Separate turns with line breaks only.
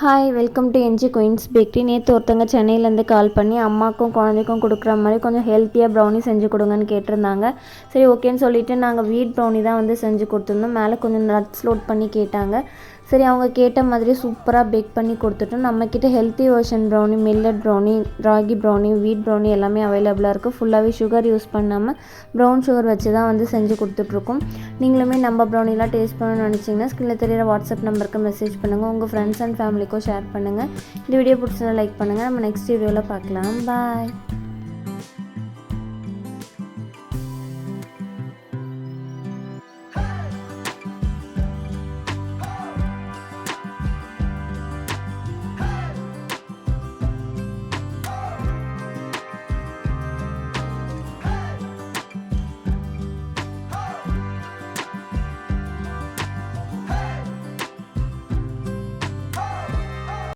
Hi welcome to NG queens bakery. நேற்று ஒருத்தங்க சென்னையிலேருந்து கால் பண்ணி அம்மாக்கும் குழந்தைக்கும் கொடுக்குற மாதிரி கொஞ்சம் ஹெல்த்தியாக ப்ரௌனி செஞ்சு கொடுங்கன்னு கேட்டிருந்தாங்க. சரி ஓகேன்னு சொல்லிவிட்டு நாங்கள் வீட் ப்ரௌனி தான் வந்து செஞ்சு கொடுத்துருந்தோம். மேலே கொஞ்சம் நட்ஸ் லோட் பண்ணி கேட்டாங்க. சரி அவங்க கேட்ட மாதிரி சூப்பராக பேக் பண்ணி கொடுத்துட்டோம். நம்மக்கிட்ட healthy version brownie, millet brownie, ragi brownie, வீட் ப்ரௌனி எல்லாமே அவைலபிளாக இருக்குது. ஃபுல்லாகவே சுகர் யூஸ் பண்ணாமல் ப்ரௌன் சுகர் வச்சு தான் வந்து செஞ்சு கொடுத்துட்ருக்கோம். நீங்களுமே நம்ம ப்ரௌனிலாம் டேஸ்ட் பண்ணணும்னு நினச்சிங்கன்னா ஸ்கிரீனில் தெரியிற வாட்ஸ்அப் நம்பருக்கு மெசேஜ் பண்ணுங்கள். உங்கள் ஃப்ரெண்ட்ஸ் அண்ட் ஃபேமிலிக்கும் ஷேர் பண்ணுங்கள். இந்த வீடியோ பிடிச்சதை லைக் பண்ணுங்கள். நம்ம நெக்ஸ்ட் வீடியோவில் பார்க்கலாம். பாய்.